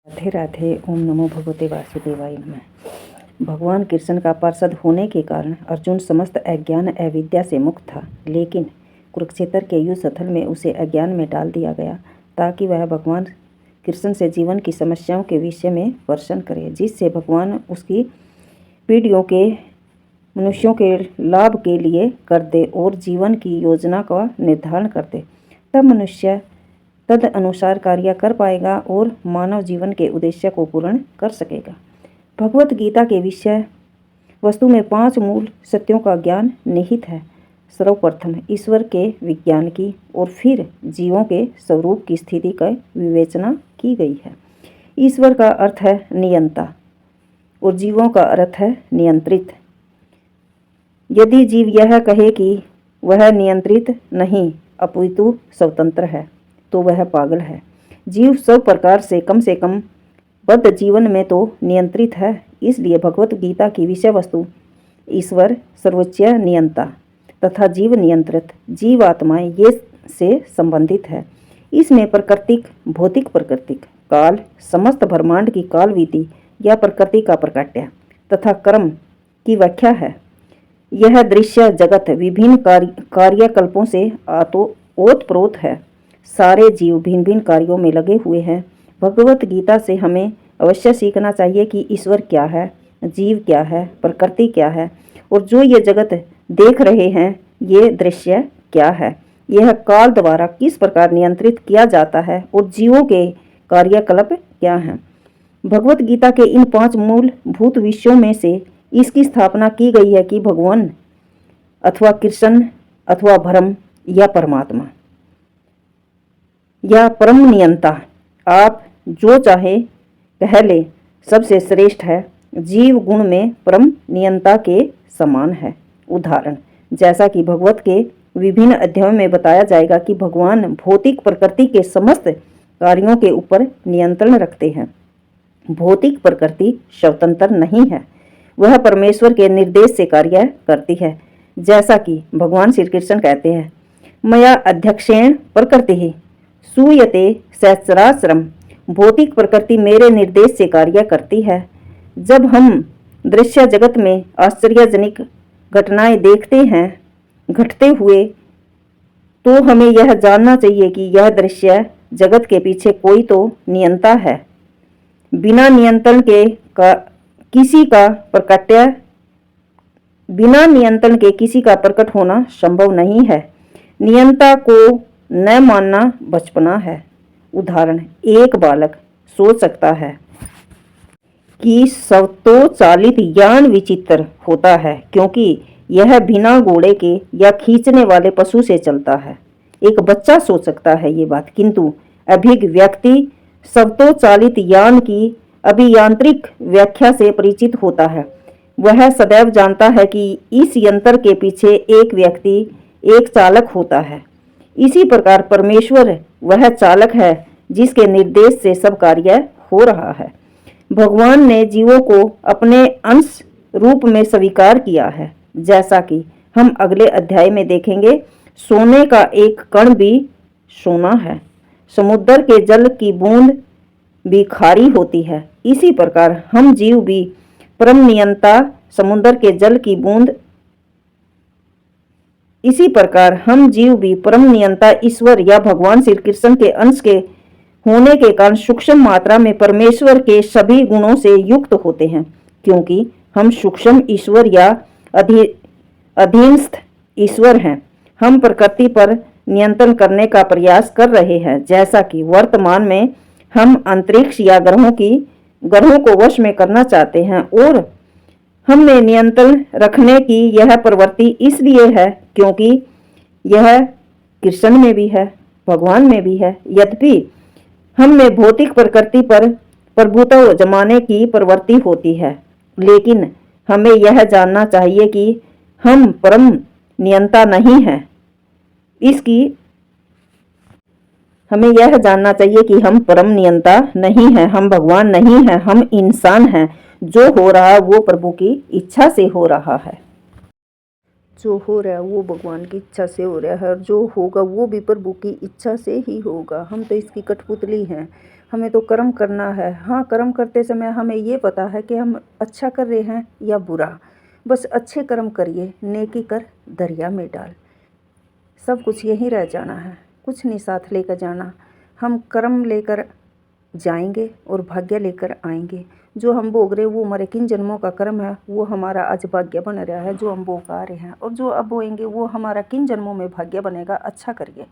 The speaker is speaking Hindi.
राधे राधे। ओम नमो भगवते वासुदेवाय नमः। भगवान कृष्ण का पार्षद होने के कारण अर्जुन समस्त अज्ञान अविद्या से मुक्त था, लेकिन कुरुक्षेत्र के युद्ध स्थल में उसे अज्ञान में डाल दिया गया ताकि वह भगवान कृष्ण से जीवन की समस्याओं के विषय में प्रश्न करे, जिससे भगवान उसकी पीढ़ियों के मनुष्यों के लाभ के लिए कर दे और जीवन की योजना का निर्धारण कर दे। तब मनुष्य तद अनुसार कार्य कर पाएगा और मानव जीवन के उद्देश्य को पूर्ण कर सकेगा। भगवत गीता के विषय वस्तु में 5 मूल सत्यों का ज्ञान निहित है। सर्वप्रथम ईश्वर के विज्ञान की और फिर जीवों के स्वरूप की स्थिति का विवेचना की गई है। ईश्वर का अर्थ है नियंता और जीवों का अर्थ है नियंत्रित। यदि जीव यह कहे कि वह नियंत्रित नहीं अपितु स्वतंत्र है तो वह पागल है। जीव सब प्रकार से कम बद्ध जीवन में तो नियंत्रित है, इसलिए भगवत गीता की विषय वस्तु ईश्वर सर्वोच्च नियंता तथा जीव नियंत्रित जीवात्माएं ये से संबंधित है। इसमें प्राकृतिक, भौतिक, प्राकृतिक काल, समस्त ब्रह्मांड की काल विधि या प्रकृति का प्रकाट्य तथा कर्म की व्याख्या है। यह दृश्य जगत विभिन्न कार्यकल्पों से ओतप्रोत है। सारे जीव भिन्न भिन्न कार्यों में लगे हुए हैं। भगवत गीता से हमें अवश्य सीखना चाहिए कि ईश्वर क्या है, जीव क्या है, प्रकृति क्या है और जो ये जगत देख रहे हैं ये दृश्य क्या है, यह काल द्वारा किस प्रकार नियंत्रित किया जाता है और जीवों के कार्यकल्प क्या हैं। भगवत गीता के इन 5 मूलभूत विषयों में से इसकी स्थापना की गई है कि भगवान अथवा कृष्ण अथवा ब्रह्म या परमात्मा या परम नियंता, आप जो चाहे कह ले, सबसे श्रेष्ठ है। जीव गुण में परम नियंता के समान है। उदाहरण, जैसा कि भगवत के विभिन्न अध्यायों में बताया जाएगा कि भगवान भौतिक प्रकृति के समस्त कार्यों के ऊपर नियंत्रण रखते हैं। भौतिक प्रकृति स्वतंत्र नहीं है, वह परमेश्वर के निर्देश से कार्य करती है। जैसा कि भगवान श्री कृष्ण कहते हैं, मया अध्यक्षेण प्रकृति सूयते सहस्राश्रम। भौतिक प्रकृति मेरे निर्देश से कार्य करती है। जब हम दृश्य जगत में आश्चर्यजनक घटनाएं देखते हैं घटते हुए, तो हमें यह जानना चाहिए कि यह दृश्य जगत के पीछे कोई तो नियंता है। बिना नियंत्रण के किसी का प्रकट होना संभव नहीं है। नियंता को न मानना बचपना है। उदाहरण, एक बालक सोच सकता है कि स्वतोचालित यान विचित्र होता है क्योंकि यह बिना घोड़े के या खींचने वाले पशु से चलता है। एक बच्चा सोच सकता है ये बात, किंतु अभिज्ञ व्यक्ति स्वतोचालित यान की अभियांत्रिक व्याख्या से परिचित होता है। वह सदैव जानता है कि इस यंत्र के पीछे एक व्यक्ति, एक चालक होता है। इसी प्रकार परमेश्वर वह चालक है जिसके निर्देश से सब कार्य हो रहा है। भगवान ने जीवों को अपने अंश रूप में स्वीकार किया है। जैसा कि हम अगले अध्याय में देखेंगे, सोने का एक कण भी सोना है, समुद्र के जल की बूंद भी खारी होती है। इसी प्रकार हम जीव भी परम नियंता समुद्र के जल की बूंद इसी प्रकार हम जीव भी परम नियंता ईश्वर या भगवान श्री कृष्ण के अंश के होने के कारण सूक्ष्म मात्रा में परमेश्वर के सभी गुणों से युक्त होते हैं। क्योंकि हम सूक्ष्म ईश्वर या अधीनस्थ ईश्वर हैं, हम प्रकृति पर नियंत्रण करने का प्रयास कर रहे हैं। जैसा कि वर्तमान में हम अंतरिक्ष या ग्रहों को वश में करना चाहते हैं और हम में नियंत्रण रखने की यह प्रवृत्ति इसलिए है क्योंकि यह कृष्ण में भी है, भगवान में भी है। यद्यपि हम में भौतिक प्रकृति पर प्रभुत्व जमाने की प्रवृत्ति होती है, लेकिन हमें यह जानना चाहिए कि हम परम नियंता नहीं हैं। हमें यह जानना चाहिए कि हम परम नियंता नहीं हैं, हम भगवान नहीं हैं, हम इंसान हैं। जो हो रहा है वो प्रभु की इच्छा से हो रहा है। जो हो रहा है वो भगवान की इच्छा से हो रहा है और जो होगा वो भी प्रभु की इच्छा से ही होगा। हम तो इसकी कठपुतली हैं। हमें तो कर्म करना है। हाँ, कर्म करते समय हमें ये पता है कि हम अच्छा कर रहे हैं या बुरा। बस अच्छे कर्म करिए, नेकी कर दरिया में डाल। सब कुछ यहीं रह जाना है, कुछ नहीं साथ लेकर जाना। हम कर्म लेकर जाएंगे और भाग्य लेकर आएंगे। जो हम भोग रहे वो हमारे किन जन्मों का कर्म है, वो हमारा आज भाग्य बन रहा है जो हम भोग आ रहे हैं। और जो अब बोएंगे वो हमारा किन जन्मों में भाग्य बनेगा। अच्छा करिए।